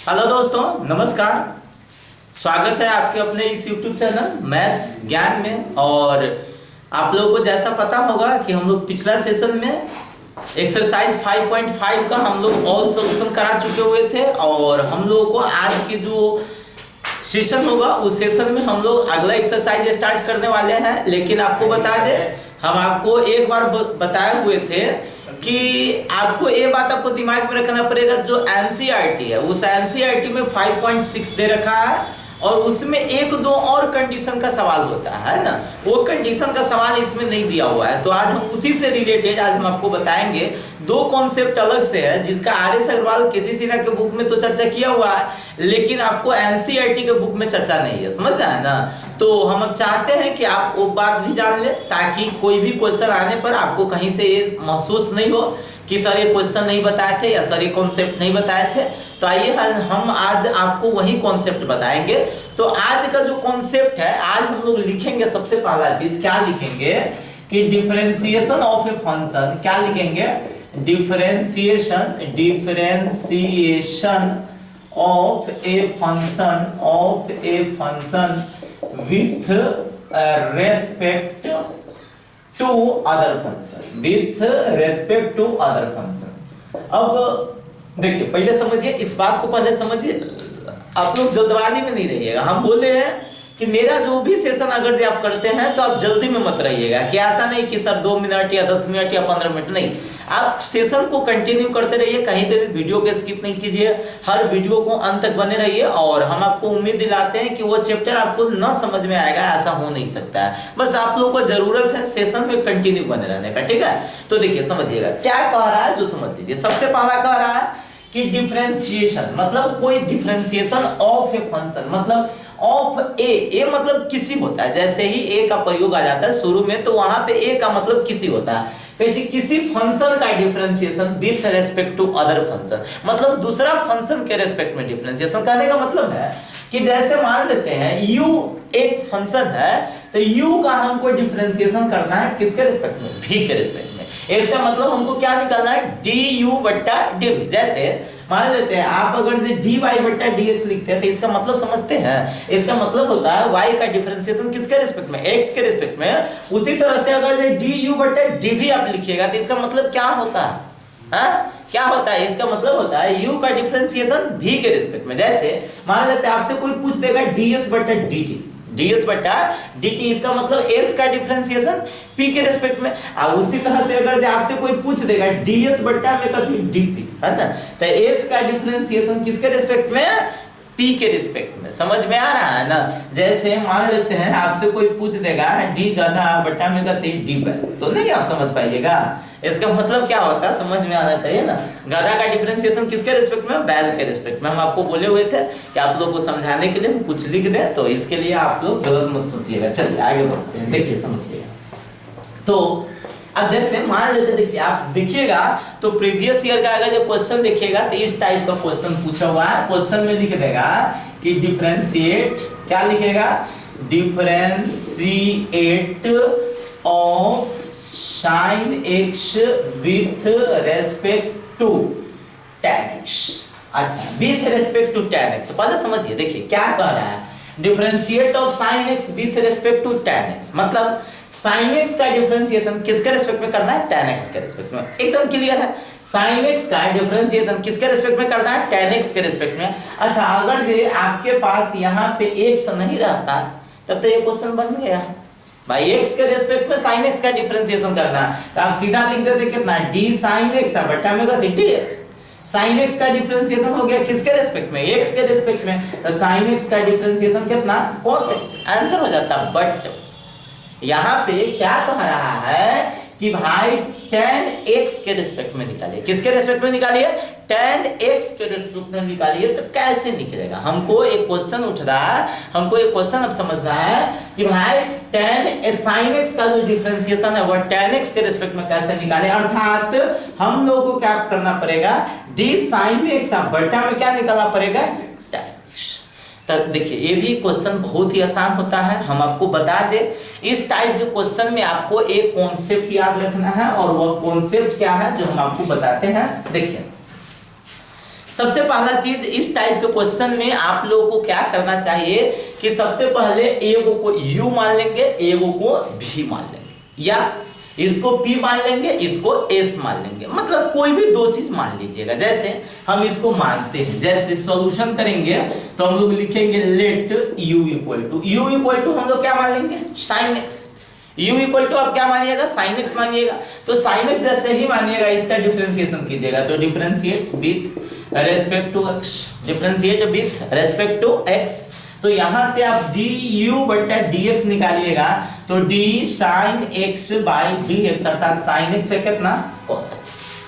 Hello दोस्तों, नमस्कार। स्वागत है आपके अपने इस YouTube चैनल मैथ्स ज्ञान में। और आप लोगों को जैसा पता होगा कि हम लोग पिछला सेशन में एक्सरसाइज 5.5 का हम लोग ऑल सॉल्यूशन करा चुके हुए थे। और हम लोगों को आज के जो सेशन होगा उस सेशन में हम लोग अगला एक्सरसाइज स्टार्ट करने वाले हैं। लेकिन आपको बता दें, हम आपको एक बार बताए हुए थे कि आपको ये बात आपको दिमाग में रखना पड़ेगा, जो एनसीईआरटी है उस एनसीईआरटी में 5.6 दे रखा है और उसमें एक दो और कंडीशन का सवाल होता है ना। वो कंडीशन का सवाल इसमें नहीं दिया हुआ है, तो आज हम उसी से रिलेटेड आज हम आपको बताएंगे। दो कॉन्सेप्ट अलग से है, जिसका आर.एस. अग्रवाल केसी सिन्हा के बुक में तो चर्चा किया हुआ है, लेकिन आपको एनसीईआरटी के बुक में चर्चा नहीं है, समझ रहे हैं ना। तो हम अब चाहते हैं कि आप वो बात भी जान ले, ताकि कोई भी क्वेश्चन आने पर आपको कहीं से ये महसूस नहीं हो कि सर ये क्वेश्चन नहीं बताए थे या सर ये कॉन्सेप्ट नहीं बताए थे। तो आइए हम आज आपको वही कॉन्सेप्ट बताएंगे। तो आज का जो कॉन्सेप्ट है, आज हम लोग लिखेंगे सबसे पहला चीज क्या लिखेंगे कि डिफरेंशिएशन ऑफ ए फंक्शन। क्या लिखेंगे? Differentiation of a function with respect to other function, with respect to other function. अब देखिए, पहले समझिए इस बात को, पहले समझिए। आप लोग जल्दबाजी में नहीं रहिएगा। हम बोले हैं कि मेरा जो भी सेशन अगर आप करते हैं तो आप जल्दी में मत रहिएगा, कि ऐसा नहीं कि सर 2 मिनट या 10 मिनट या 15 मिनट, नहीं। आप सेशन को कंटिन्यू करते रहिए, कहीं पे भी वीडियो को स्किप नहीं कीजिए, हर वीडियो को अंत तक बने रहिए। और हम आपको उम्मीद दिलाते हैं कि वो चैप्टर आपको न समझ में आएगा, ऐसा हो नहीं सकता है। बस आप लोगों को जरूरत है सेशन में कंटिन्यू बने रहने का, ठीक है। तो देखिए समझिएगा क्या कह रहा है, जो समझ लीजिए। सबसे पहला कह रहा है कि डिफरेंशिएशन मतलब कोई डिफरेंशिएशन ऑफ ए फंक्शन, मतलब ऑफ ए मतलब किसी होता है। जैसे ही ए का प्रयोग आ जाता है शुरू में, तो वहां पे ए का मतलब किसी होता है। किसी फंक्शन का differentiation with respect to other function, मतलब दूसरा फंक्शन के रेस्पेक्ट में डिफरेंशिएशन। कहने का मतलब है कि जैसे मान लेते हैं u एक फंक्शन है, तो u का हमको डिफरेंशिएशन करना है किसके रेस्पेक्ट में? v के रेस्पेक्ट में। इसका मतलब हमको क्या निकालना है? du बट्टा dv। जैसे मान लेते हैं आप अगर dy बट्टा dx लिखते हैं, तो इसका मतलब समझते हैं, इसका मतलब होता है y का डिफरेंशिएशन किसके रेस्पेक्ट में? x के रेस्पेक्ट में। उसी तरह से अगर du बट्टा dv आप लिखिएगा, तो इसका मतलब क्या होता है? हाँ, क्या होता है? इसका मतलब होता है u का डिफरेंशिएशन v के रेस्पेक्ट में। जैसे मान लेते हैं आपसे कोई पूछ देगा ds बट्टा dt, इसका मतलब s का डिफरेंशिएशन p के रेस्पेक्ट में। और उसी तरह से अगर आपसे कोई पूछ देगा ds बट्टा में कथी dp, है ना, तो s का डिफरेंशिएशन किसके रेस्पेक्ट में? p के रिस्पेक्ट में। समझ में आ रहा है ना। जैसे मान लेते हैं आपसे कोई पूछ देगा d गधा बट्टा में कथी d बैल, तो नहीं आप समझ पाइएगा। इसका मतलब क्या होता है समझ में आना चाहिए ना। गधा का डिफरेंशिएशन किसके रिस्पेक्ट में? बैल के रिस्पेक्ट में। हम आपको बोले हुए थे कि आप लोगों को समझाने के लिए हम कुछ लिख दें, तो इसके लिए आप लोग गलत मत सोचिएगा। चलिए आगे बढ़ते हैं, देखिए समझिएगा। तो अब जैसे मान लेते, देखिए आप देखिएगा तो प्रीवियस ईयर का अगर जो क्वेश्चन देखिएगा तो इस टाइप का क्वेश्चन पूछा हुआ है। क्वेश्चन में लिख देगा कि डिफरेंशिएट, क्या लिखेगा? Differentiate of sin x with respect to tan x। अच्छा, with respect to tan x पहले समझिए। देखिए क्या कह रहा है, differentiate of sin x with respect to tan x, मतलब sin x का डिफरेंशिएशन किसके रेस्पेक्ट में करना है? tan x के रेस्पेक्ट में। एकदम क्लियर है। sin x का डिफरेंशिएशन किसके रेस्पेक्ट में करना है? tan x के रेस्पेक्ट में। अच्छा, अगर आपके पास यहाँ पे x नहीं रहता तब तो ये क्वेश्चन बन गया भाई, x के रेस्पेक्ट में sin x का डिफरेंशिएशन करना है, तो आप सीधा लिख देते कितना? d sin x बट्टा में कथी dx। sin x का डिफरेंशिएशन हो गया किसके रेस्पेक्ट में? x के रेस्पेक्ट में। तो sin x का डिफरेंशिएशन कितना? cos x। आंसर हो जाता। बट यहाँ पे क्या कह रहा है कि भाई tan x के रेस्पेक्ट में निकालिए। किसके रेस्पेक्ट में निकालिए? tan x के रेस्पेक्ट में निकालिए। तो कैसे निकलेगा? हमको एक क्वेश्चन उठ रहा है, हमको एक क्वेश्चन अब समझना है कि भाई sin x का जो डिफरेंशिएशन है वो tan x के रेस्पेक्ट में कैसे निकाले। अर्थात हम लोगों को क्या करना पड़ेगा? d sin x बट्टा में क्या निकालना पड़ेगा? तो देखिए ये भी क्वेश्चन बहुत ही आसान होता है। हम आपको बता दें, इस टाइप जो क्वेश्चन में आपको एक कॉन्सेप्ट याद रखना है, और वह कॉन्सेप्ट क्या है जो हम आपको बताते हैं। देखिए सबसे पहला चीज इस टाइप के क्वेश्चन में आप लोगों को क्या करना चाहिए कि सबसे पहले एगो को u मान लेंगे, एगो को v मान लेंगे, या इसको p मान लेंगे, इसको s मान लेंगे, मतलब कोई भी दो चीज मान लीजिएगा। जैसे हम इसको मानते हैं, जैसे सॉल्यूशन करेंगे तो हम लोग लिखेंगे लेट u इक्वल टू हम लोग क्या मान लेंगे sin x, u equal to आप क्या मानिएगा sin x मानिएगा। तो sin x जैसे ही मानिएगा इसका डिफरेंशिएशन कीजिएगा, तो differentiate with respect to x, differentiate with respect to x। तो यहां से आप du बटा dx निकालिएगा, तो d sin x by dx अर्थात sin x से कितना cos x,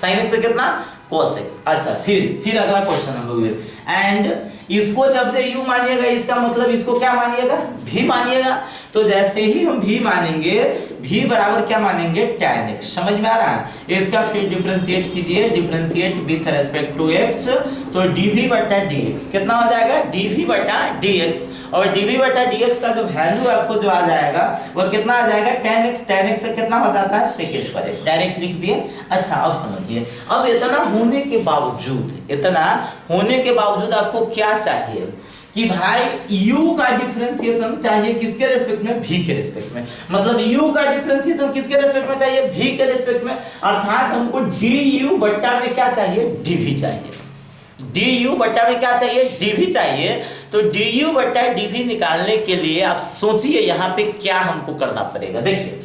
sin x से कितना cos x। अच्छा फिर अगला क्वेश्चन हम लोग लेते एंड इसको जब से u मानिएगा इसका मतलब इसको क्या मानिएगा v मानिएगा। तो जैसे ही हम v मानेंगे, v बराबर क्या मानेंगे tan x, समझ में आ रहा है। इसका फिर डिफरेंशिएट कीजिए, differentiate with respect to x, तो dv बटा dx कितना हो जाएगा dv बटा dx, और dv बटा dx का जो वैल्यू आपको जो आ जाएगा वो कितना आ जाएगा tan x, tan x से कितना हो जाता है sec स्क्वायर x, डायरेक्ट लिख दिए। अच्छा अब समझिए, अब इतना होने के बावजूद आपको क्या चाहिए कि भाई u का डिफरेंशिएशन चाहिए किसके रेस्पेक्ट में, v के रेस्पेक्ट में, मतलब u का डिफरेंशिएशन किसके रेस्पेक्ट में चाहिए, v के रेस्पेक्ट में, अर्थात हमको du बट्टा में क्या चाहिए dv चाहिए, du बट्टा में क्या चाहिए dv चाहिए। तो du बट्टा dv निकालने के लिए आप सोचिए यहाँ पे क्या हमको करना पड़ेगा। देखिए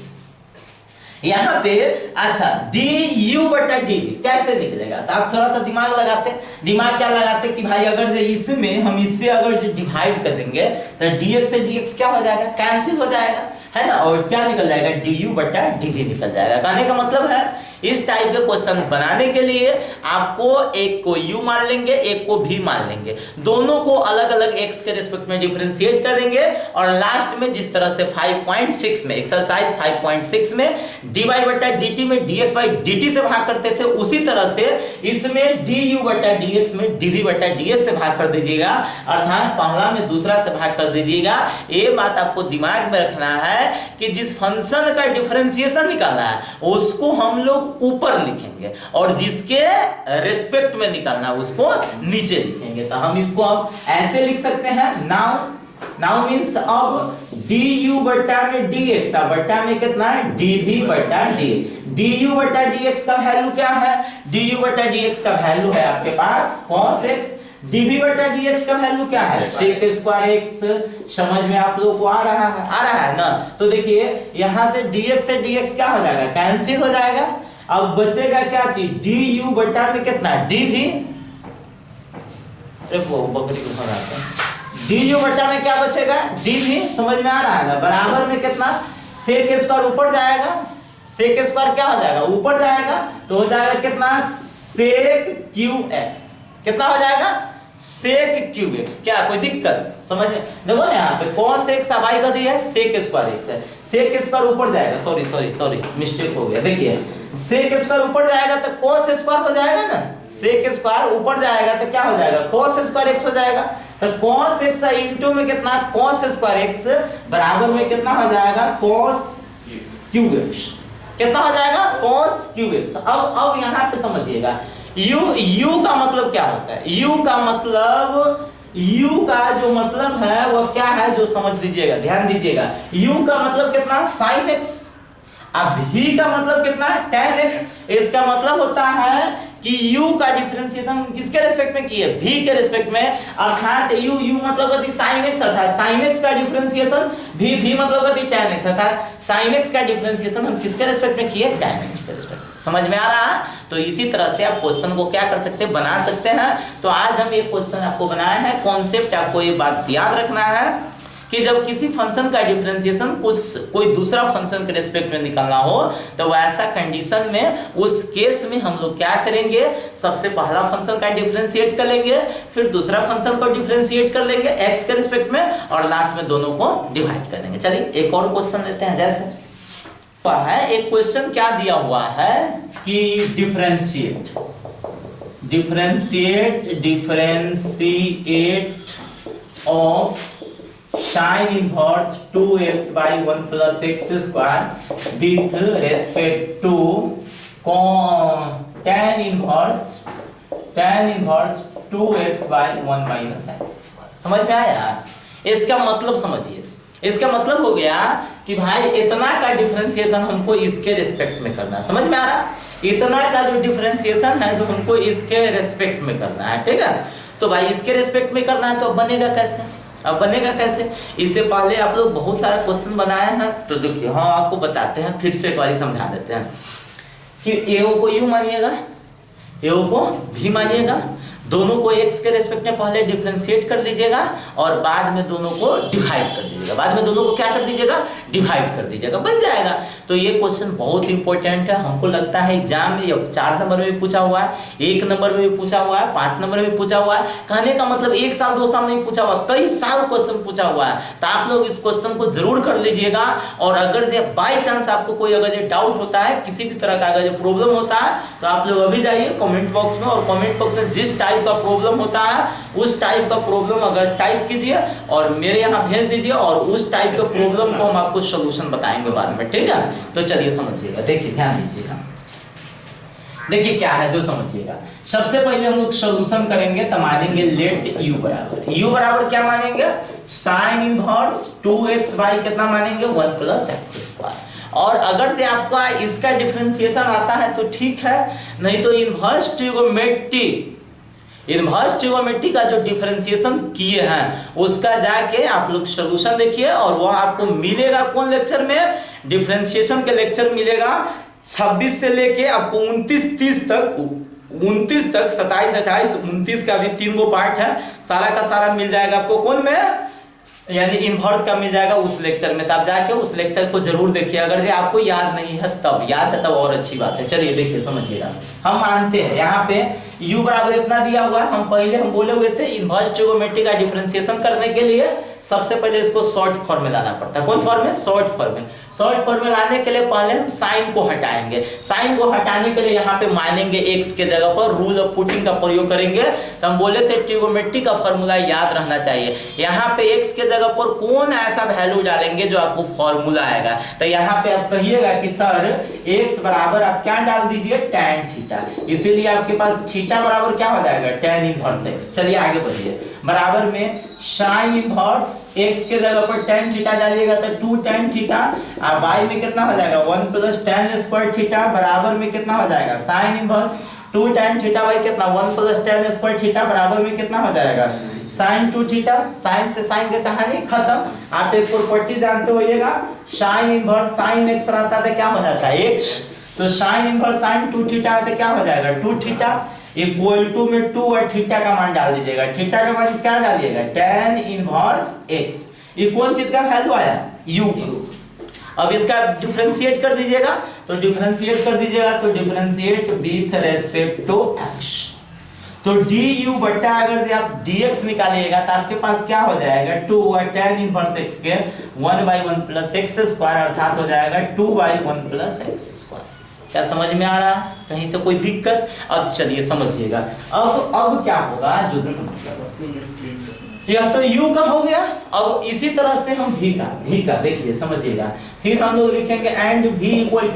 यहाँ पे अच्छा du बटा dv कैसे निकलेगा, तो आप थोड़ा सा दिमाग लगाते हैं। दिमाग क्या लगाते कि भाई अगर जो इसमें हम इससे अगर जो डिवाइड कर देंगे तो dx से dx क्या हो जाएगा कैंसिल हो जाएगा, है ना, और क्या निकल जाएगा du बटा dv निकल जाएगा। कहने का मतलब है इस टाइप के क्वेश्चन बनाने के लिए आपको एक को u मान लेंगे, एक को v मान लेंगे, दोनों को अलग अलग x के रिस्पेक्ट में डिफरेंशिएट कर देंगे, और लास्ट में जिस तरह से 5.6 में एक्सरसाइज 5.6 में dy बटा dt में dx बाई dt से भाग करते थे, उसी तरह से इसमें du बटा dx में dv बटा dx से भाग कर दीजिएगा, अर्थात पहला में दूसरा से भाग कर दीजिएगा। ये बात आपको दिमाग में रखना है कि जिस फंक्शन का डिफरेंशिएशन निकालना है उसको हम लोग ऊपर लिखेंगे, और जिसके रेस्पेक्ट में निकालना है उसको नीचे लिखेंगे। तो हम इसको अब ऐसे लिख सकते हैं, नाउ मींस अब du बटा में dx, बटा में कितना है dv बटा dx। du बटा dx का वैल्यू क्या है, du बटा dx का वैल्यू है आपके पास cos x, dv बटा dx का वैल्यू क्या है sec स्क्वायर x। समझ में आप लोगों को आ रहा है ना। तो देखिए यहाँ से dx से dx क्या हो जाएगा कैंसिल हो जाएगा, अब बचेगा क्या चीज du बटा में कितना dv, बकरी को भगाते हैं, du बटा में क्या बचेगा dv, समझ में आ रहा है ना, बराबर में कितना sec स्क्वायर ऊपर जाएगा, sec स्क्वायर क्या हो जाएगा ऊपर जाएगा, तो हो जाएगा कितना sec qx, कितना हो जाएगा sec qx। क्या कोई दिक्कत समझ में, देखो यहाँ पे cos x y का दिया है sec स्क्वायर x है, sec स्क्वायर ऊपर जाएगा, सॉरी मिस्टेक हो गया। देखिए sec स्क्वायर ऊपर जाएगा तो cos स्क्वायर हो जाएगा ना, sec स्क्वायर ऊपर जाएगा तो क्या हो जाएगा cos स्क्वायर x हो जाएगा, तो cos x इनटू में कितना cos स्क्वायर x बराबर में कितना हो जाएगा cos qx, कितना हो जाएगा cos qx। अब यहाँ पे समझिएगा u का मतलब क्या होता है, u का जो मतलब है वो क्या है जो समझ लीजिएगा, ध्यान दीजिएगा। u का मतलब कितना sin x, अब v का मतलब कितना है tan x। इसका मतलब होता है कि u का डिफरेंशिएशन किसके रेस्पेक्ट में किए v के रेस्पेक्ट में, अर्थात u मतलब होती sin x, अर्थात sin x का डिफरेंशिएशन v मतलब होती tan x, अर्थात sin x का डिफरेंशिएशन हम किसके रेस्पेक्ट में किए tan x के रेस्पेक्ट में। समझ में आ रहा है। तो इसी तरह से आप क्वेश्चन को क्या कर सकते हैं बना सकते हैं। तो आज हम ये क्वेश्चन आपको बनाया है, कॉन्सेप्ट आपको ये बात याद रखना है कि जब किसी फंक्शन का डिफरेंशिएशन कोई दूसरा फंक्शन के रेस्पेक्ट में निकालना हो तो वैसा कंडीशन में उस केस में हम लोग क्या करेंगे, सबसे पहला फंक्शन का डिफरेंशिएट कर लेंगे, फिर दूसरा फंक्शन को डिफरेंशिएट कर लेंगे x के रेस्पेक्ट में, और लास्ट में दोनों को डिवाइड कर देंगे। चलिए एक और क्वेश्चन लेते हैं। जैसे है एक क्वेश्चन क्या दिया हुआ है कि differentiate of sin inverse 2x by 1 plus x square with respect to tan inverse 2x by 1 minus x square. समझ में आया? इसका मतलब समझिए, इसका मतलब हो गया कि भाई इतना का डिफरेंशिएशन हमको इसके रिस्पेक्ट में करना है। समझ में आ रहा? इतना का जो डिफरेंशिएशन है जो हमको इसके रिस्पेक्ट में करना है, ठीक है। तो भाई इसके रिस्पेक्ट में करना है तो अब बनेगा कैसे? अब बनेगा कैसे? इससे पहले आप लोग बहुत सारा क्वेश्चन बनाए हैं, तो देखिए हाँ आपको बताते हैं, फिर से एक बार समझा देते हैं कि ए को यू मानिएगा, ए को भी मानिएगा, दोनों को x के रेस्पेक्ट में पहले डिफरेंशिएट कर लीजिएगा और बाद में दोनों को डिवाइड कर दीजिएगा। बाद में दोनों को क्या कर दीजिएगा? डिवाइड कर दीजिएगा, बन जाएगा। तो ये क्वेश्चन बहुत इंपॉर्टेंट है, हमको लगता है एग्जाम में या 4 नंबर में भी पूछा हुआ है, 1 नंबर में भी पूछा हुआ है, 5 नंबर में भी पूछा हुआ है। कहने का मतलब 1 साल 2 साल नहीं पूछा हुआ, कई साल क्वेश्चन पूछा हुआ है। तो आप लोग इस क्वेश्चन को जरूर कर लीजिएगा। और अगर बाई चांस आपको कोई अगर डाउट होता है, किसी भी तरह का अगर प्रॉब्लम होता है, तो आप लोग अभी जाइए कमेंट बॉक्स में, और कमेंट बॉक्स में जिस टाइप का प्रॉब्लम होता है उस टाइप का प्रॉब्लम अगर टाइप कीजिए और मेरे यहाँ भेज दीजिए, और उस टाइप के प्रॉब्लम को हम आपको सॉल्यूशन बताएंगे बाद में, ठीक है। तो चलिए समझिएगा, देखिए ध्यान दीजिएगा, देखिए क्या है जो समझिएगा। सबसे पहले हम लोग सॉल्यूशन करेंगे तो मानेंगे लेट u बराबर क्या मानेंगे? साइन इनवर्स 2x बाई कितना मानेंगे? 1 प्लस एक्स स्क्वायर। और अगर से आपका इसका डिफरेंशिएशन आता है तो ठीक है, नहीं तो इनवर्स ट्रिगोनोमेट्री का जो डिफरेंशिएशन किए हैं उसका जाके आप लोग सॉल्यूशन देखिए, और वो आपको मिलेगा कौन लेक्चर में? डिफरेंशिएशन के लेक्चर मिलेगा 26 से लेके आपको 29 तक 27 28 29 का भी 3 गो पार्ट है, सारा का सारा मिल जाएगा आपको कौन में? यानी इनवर्स का मिल जाएगा उस लेक्चर में। तब जाके उस लेक्चर को जरूर देखिए, अगर जो आपको याद नहीं है तब, याद है तब और अच्छी बात है। चलिए देखिए समझिएगा, हम मानते हैं यहाँ पे u बराबर इतना दिया हुआ है। हम बोले हुए थे इनवर्स ट्रिगोनोमेट्री का डिफरेंशिएशन करने के लिए सबसे पहले इसको शॉर्ट फॉर्म में लाना पड़ता है। कौन फॉर्म में? शॉर्ट फॉर्म में। शॉर्ट फॉर्म में लाने के लिए पहले हम साइन को हटाएंगे। साइन को हटाने के लिए यहाँ पे मानेंगे x के जगह पर रूल ऑफ पुटिंग का प्रयोग करेंगे। तो हम बोले थे ट्रिगोनोमेट्री का फॉर्मूला याद रहना चाहिए। यहाँ पे x के जगह पर कौन ऐसा वैल्यू डालेंगे जो आपको फॉर्मूला आएगा? तो यहाँ पे आप कहिएगा कि सर x बराबर आप क्या डाल दीजिए? tan theta. इसीलिए आपके पास थीटा बराबर क्या हो जाएगा? tan inverse x। चलिए आगे बढ़िए, बराबर में साइन इनवर्स x के जगह पर tan थीटा डालिएगा तो 2 tan थीटा, और y में कितना हो जाएगा? 1 प्लस tan स्क्वायर थीटा, बराबर में कितना हो जाएगा? Sine inverse 2 tan theta by कितना? 1 प्लस tan स्क्वायर थीटा, बराबर में कितना हो जाएगा? साइन 2 थीटा। साइन से साइन की कहानी खत्म। आप एक प्रॉपर्टी जानते होइएगा, साइन इनवर्स साइन x रहता है तो क्या हो जाता है? x। तो साइन इनवर्स साइन 2 थीटा है तो क्या हो जाएगा? 2 थीटा इक्वल टू में 2 और थीटा का मान डाल दीजिएगा। थीटा का मान क्या डालिएगा? tan inverse x। ये कौन चीज का वैल्यू आया? u। अब इसका डिफरेंशिएट कर दीजिएगा, तो डिफरेंशिएट कर दीजिएगा तो differentiate with respect to x। तो du बट्टा अगर आप dx निकालिएगा तो आपके पास क्या हो जाएगा? 2 और tan इनवर्स x के 1/1 प्लस एक्स स्क्वायर, अर्थात हो जाएगा 2/1 प्लस एक्स स्क्वायर। क्या समझ में आ रहा है? कहीं से कोई दिक्कत? अब चलिए समझिएगा, अब क्या होगा जो यह तो u का हो गया। अब इसी तरह से हम v का देखिए समझिएगा, फिर हम लोग लिखेंगे एंड v इक्वल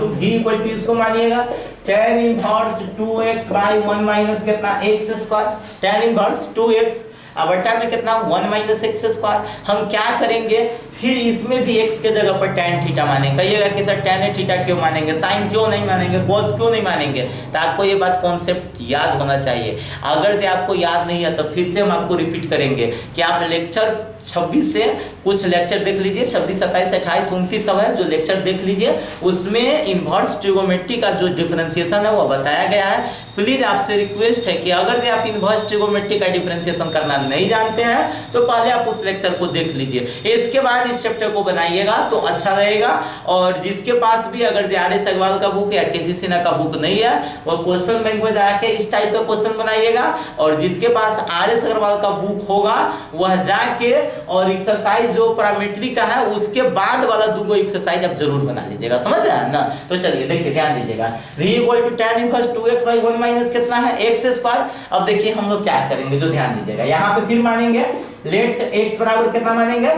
टू इसको मानिएगा tan inverse 2x by 1 minus कितना? x square. tan inverse 2x अब बट्टा में कितना? 1 माइनस एक्स स्क्वायर। हम क्या करेंगे? फिर इसमें भी x के जगह पर tan थीटा मानेंगे। कहिएगा कि सर tan थीटा क्यों मानेंगे, साइन क्यों नहीं मानेंगे, cos क्यों नहीं मानेंगे? तो आपको ये बात कॉन्सेप्ट याद होना चाहिए। अगर आपको याद नहीं है तो फिर से हम आपको रिपीट करेंगे कि आप लेक्चर 26 से कुछ लेक्चर देख लीजिए, 26 27 28 29 सब है जो लेक्चर देख लीजिए, उसमें इनवर्स ट्रिगोनोमेट्री का जो डिफरेंशिएशन है वो बताया गया है। प्लीज आपसे रिक्वेस्ट है कि अगर आप इनवर्स ट्रिगोनोमेट्री का डिफरेंशिएशन करना नहीं जानते हैं तो पहले आप उस लेक्चर को देख लीजिए, इसके बाद इस चैप्टर को बनाइएगा तो अच्छा रहेगा। और जिसके पास भी अगर आर.एस. अग्रवाल का बुक या केसी सिन्हा का बुक नहीं है वो क्वेश्चन बैंक में जाके इस टाइप का क्वेश्चन बनाइएगा, और जिसके पास आर.एस. अग्रवाल का बुक होगा वह जाके और एक्सरसाइज जो पैरामीट्रिक का है उसके बाद वाला 2 एक्सरसाइज आप जरूर बना लीजिएगा, समझ रहे ना? तो चलिए देखिए ध्यान दीजिएगा, v equal to tan inverse 2x by 1 minus कितना है? x square. अब देखिए हम लोग क्या करेंगे जो ध्यान दीजिएगा, यहाँ पे फिर मानेंगे लेट x बराबर कितना मानेंगे?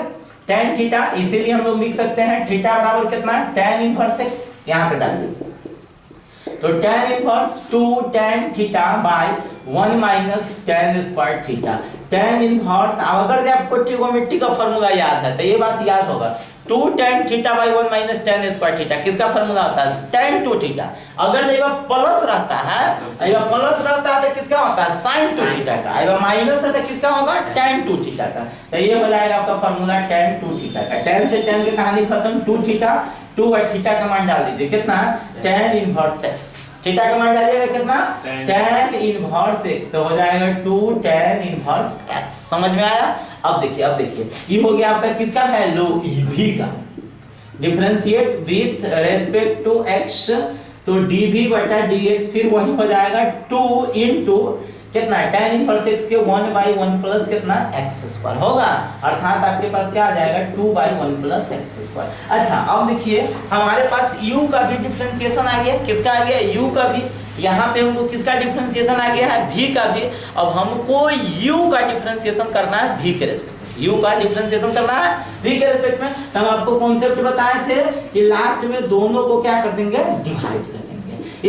tan theta. इसीलिए हम लोग लिख सकते हैं थीटा बराबर कितना है? tan inverse x। यहाँ पे डाल दीजिए तो tan inverse 2 tan theta by 1 minus tan square theta. tan inverse, अगर जब आपको ट्रिगोनोमेट्री का फार्मूला याद है तो ये बात याद होगा, 2 tan theta by 1 minus tan square theta किसका फार्मूला होता है? tan 2 theta. अगर जब प्लस रहता है, जब प्लस रहता है तो किसका होता है? sin 2 थीटा का। अगर माइनस है तो किसका होगा? tan 2 थीटा का। तो ये हो जाएगा आपका फार्मूला tan 2 थीटा का। tan से tan की कहानी खत्म, 2 थीटा, 2 और थीटा का मान डाल दीजिए, कितना? tan inverse x। थीटा का मान डालिएगा कितना? tan इनवर्स x, तो हो जाएगा 2 tan इनवर्स x। समझ में आया? अब देखिए ये हो गया आपका किसका वैल्यू? v का। Differentiate with respect to x, तो dv बटा dx फिर वही हो जाएगा 2 इनटू कितना? tan इनवर्स x के 1/1 प्लस कितना? x स्क्वायर होगा, अर्थात आपके पास क्या आ जाएगा? 2/1 प्लस x स्क्वायर। अच्छा अब देखिए हमारे पास u का भी डिफरेंशिएशन आ गया। किसका आ गया? u का भी। यहाँ पे हमको किसका डिफरेंशिएशन आ गया है? v का भी। अब हमको u का डिफरेंशिएशन करना है v के रेस्पेक्ट में। u का डिफरेंशिएशन करना है v के रेस्पेक्ट में। तो हम आपको कॉन्सेप्ट बताए थे कि लास्ट में दोनों को क्या कर देंगे? डिवाइड कर देंगे।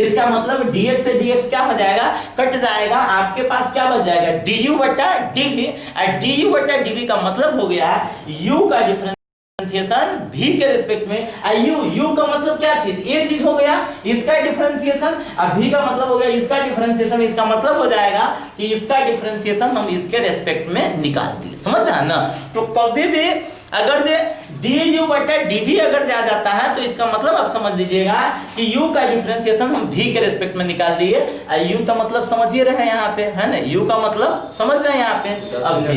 इसका मतलब dx से dx क्या हो जाएगा? कट जाएगा। आपके पास क्या बच जाएगा? du बटा dv। और du बटा dv का मतलब हो गया u का डिफरेंशिएशन v के रेस्पेक्ट में। u का मतलब क्या चीज? ये चीज हो गया इसका डिफरेंशिएशन, और v का मतलब हो गया इसका डिफरेंशिएशन। इसका मतलब हो जाएगा कि इसका डिफरेंशिएशन हम इसके रेस्पेक्ट में निकाल दिए। समझ रहे हैं ना? तो कभी भी अगर जे du बटा dv अगर आ जाता है तो इसका मतलब आप समझ लीजिएगा कि u का डिफरेंशिएशन हम v के रेस्पेक्ट में निकाल दिए। u का मतलब समझिए रहे हैं यहाँ पे, है ना? u का मतलब समझ रहे हैं यहाँ पे। अब v,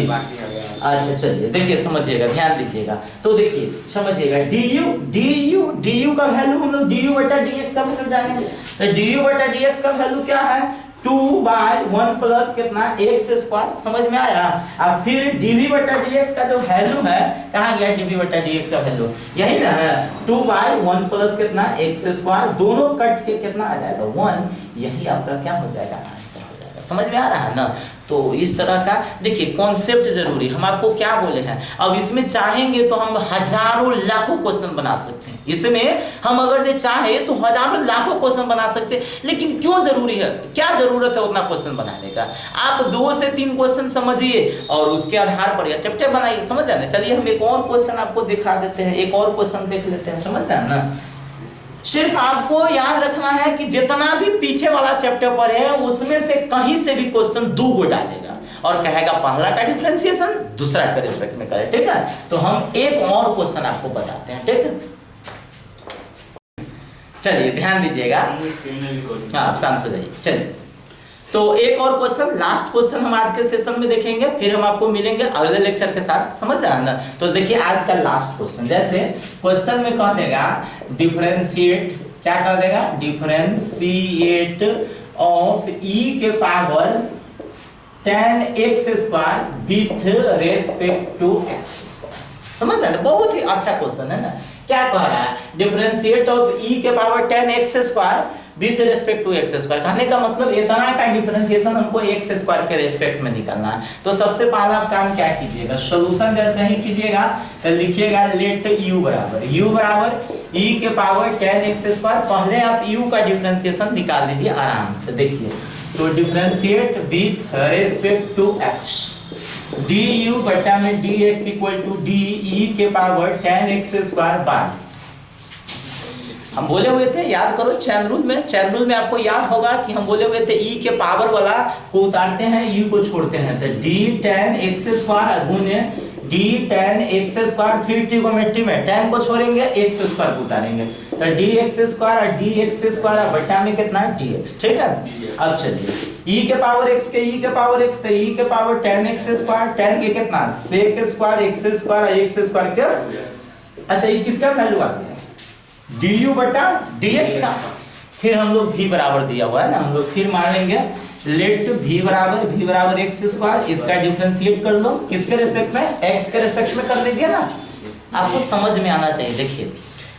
अच्छा चलिए देखिए समझिएगा, ध्यान दीजिएगा। तो देखिए समझिएगा du का वैल्यू हम लोग du बटा dx का वैल्यू जानेंगे। तो du बटा dx का वैल्यू क्या है? 2/1 प्लस कितना? x square. समझ में आया? अब फिर dv बटा dx का जो वैल्यू है, कहाँ गया dv बटा dx का वैल्यू? यही ना है, 2/1 प्लस कितना? x square. दोनों कट के कितना आ जाएगा? 1। यही आपका क्या हो जाएगा? आंसर हो जाएगा। समझ में आ रहा है ना? तो इस तरह का देखिए कॉन्सेप्ट जरूरी। हम आपको क्या बोले हैं, अब इसमें चाहेंगे तो हम हजारों लाखों क्वेश्चन बना सकते हैं। इसमें हम अगर चाहे तो हजारों लाखों क्वेश्चन बना सकते हैं, लेकिन क्यों जरूरी है, क्या जरूरत है उतना क्वेश्चन बनाने का? आप 2 से 3 क्वेश्चन समझिए और उसके आधार पर यह चैप्टर बनाइए। समझ रहे हैं? चलिए हम एक और क्वेश्चन आपको दिखा देते हैं, एक और क्वेश्चन देख लेते हैं। समझ रहे हैं ना? सिर्फ आपको याद रखना है कि जितना भी पीछे वाला चैप्टर पर है उसमें से कहीं से भी क्वेश्चन 2 गो डालेगा और कहेगा पहला का डिफरेंशिएशन दूसरा के रिस्पेक्ट में करें। ठीक है? तो हम एक और क्वेश्चन आपको बताते हैं। ठीक है, चलिए ध्यान दीजिएगा। हाँ आप शांत हो जाइए। चलिए तो एक और क्वेश्चन, लास्ट क्वेश्चन हम आज के सेशन में देखेंगे, फिर हम आपको मिलेंगे अगले लेक्चर के साथ। समझ रहे हैं ना? तो देखिए आज का लास्ट क्वेश्चन, जैसे क्वेश्चन में कह देगा डिफरेंशिएट, क्या कह देगा? डिफरेंशिएट ऑफ e के power tan x square with respect to x। समझ रहे हैं? बहुत ही अच्छा क्वेश्चन है ना? क्या कह रहा है? डिफरेंशिएट ऑफ e के power tan x square with respect to x square. कहने का मतलब इतना का डिफरेंशिएशन हमको x स्क्वायर के रेस्पेक्ट में निकालना है। तो सबसे पहला काम क्या कीजिएगा? सॉल्यूशन जैसे ही कीजिएगा तो लिखिएगा लेट u बराबर e के पावर tan x स्क्वायर। पहले आप u का डिफरेंशिएशन निकाल दीजिए आराम से। देखिए तो differentiate with respect to x, du बटा में dx equal to d e के power tan x square by, हम बोले हुए थे, याद करो चैन रूल में आपको याद होगा कि हम बोले हुए थे e के पावर वाला को उतारते हैं, u को छोड़ते हैं, तो d tan x स्क्वायर गुने d tan x स्क्वायर, फिर ट्रिगोनोमेट्री में tan को छोड़ेंगे x स्क्वायर को उतारेंगे, तो dx स्क्वायर और dx स्क्वायर बटा में कितना dx। ठीक है? अब चलिए e के पावर x के e के पावर x, तो e के power tan x square, tan के कितना sec square x square x square के। अच्छा ये किसका वैल्यू आ गया? du बटा dx का। फिर हम लोग v बराबर दिया हुआ है ना, हम लोग फिर मान लेंगे लेट v बराबर x स्क्वायर, इसका डिफरेंशिएट कर लो किसके रिस्पेक्ट में? x के रिस्पेक्ट में कर लीजिए ना। आपको समझ में आना चाहिए। देखिए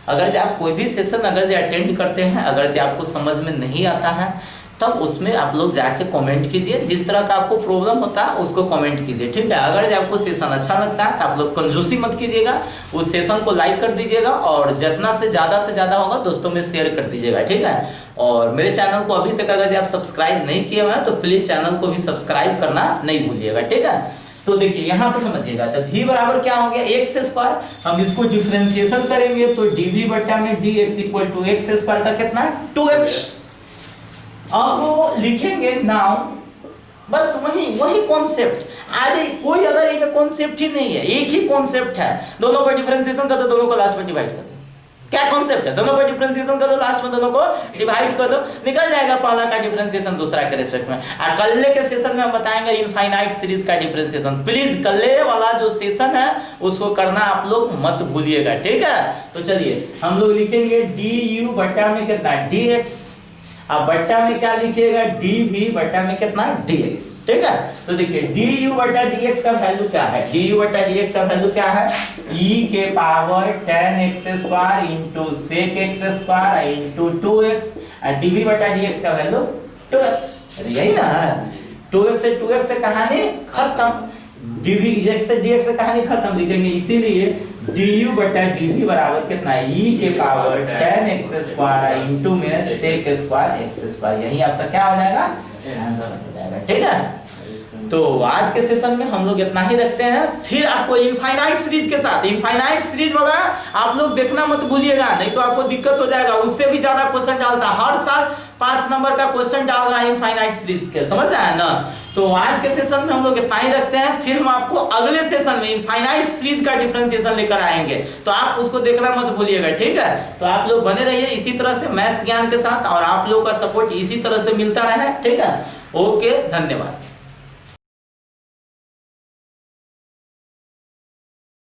अगर आप कोई भी सेशन अगर अटेंड करते हैं, अगर आपको समझ में नहीं आता है तब उसमें आप लोग जाके कमेंट कीजिए, जिस तरह का आपको प्रॉब्लम होता है उसको कमेंट कीजिए। ठीक है? अगर आपको सेशन अच्छा लगता है तो आप लोग कंजूसी मत कीजिएगा, उस सेशन को लाइक कर दीजिएगा और जितना से ज़्यादा होगा दोस्तों में शेयर कर दीजिएगा। ठीक है? और मेरे चैनल को अभी तक अगर आप सब्सक्राइब नहीं किए हुए हैं तो प्लीज चैनल को भी सब्सक्राइब करना नहीं भूलिएगा, ठीक है। तो देखिए यहाँ पे समझिएगा, जब v बराबर क्या हो गया x स्क्वायर, हम इसको डिफरेंशिएशन करेंगे तो dv बटा में dx equal to x square का कितना है 2x। अब वो लिखेंगे नाउ, बस वही कॉन्सेप्ट, अरे कोई अगर इनमें कॉन्सेप्ट ही नहीं है, एक ही कॉन्सेप्ट है, दोनों को डिफरेंशिएशन कर दो, दोनों को लास्ट में डिवाइड कर दो। क्या कॉन्सेप्ट है, दोनों को डिफरेंशिएशन कर दो, लास्ट में दोनों को डिवाइड कर दो, निकल जाएगा पहला का डिफरेंशिएशन दूसरा के रिस्पेक्ट में। कल्ले के सेशन में हम बताएंगे इनफाइनाइट सीरीज का डिफरेंशिएशन। प्लीज कल्ले वाला जो सेशन है उसको करना आप लोग मत भूलिएगा, ठीक है। तो चलिए हम लोग लिखेंगे du बटा में कितना dx, अब बट्टा में क्या लिखिएगा dv बटा में कितना dx, ठीक है। तो देखिए du बटा dx का वैल्यू क्या है, du बटा dx का वैल्यू क्या है e के power 10x square into sec x square into 2x, और dv बटा dx का वैल्यू 2x। यही ना, 2x से 2x से कहानी खत्म, dv x से dx से कहानी खत्म लिखेंगे, इसीलिए du बटा dv बराबर कितना है e के पावर 10x स्क्वायर इंटू में sec स्क्वायर x स्क्वायर। यही आपका क्या हो जाएगा आंसर हो जाएगा, ठीक है। तो आज के सेशन में हम लोग इतना ही रखते हैं, फिर आपको इनफाइनाइट सीरीज के साथ, इनफाइनाइट सीरीज वाला आप लोग देखना मत भूलिएगा, नहीं तो आपको दिक्कत हो जाएगा। उससे भी ज्यादा क्वेश्चन डालता, हर साल 5 नंबर का क्वेश्चन डाल रहा है इनफाइनाइट सीरीज के, समझ रहा है ना। तो आज के सेशन में हम लोग इतना ही रखते हैं, फिर हम आपको अगले सेशन में इनफाइनाइट सीरीज का डिफरेंशिएशन लेकर आएंगे, तो आप उसको देखना मत भूलिएगा, ठीक है। तो आप लोग बने रहिए इसी तरह से मैथ्स ज्ञान के साथ, और आप लोगों का सपोर्ट इसी तरह से मिलता रहे, ठीक है। ओके, धन्यवाद।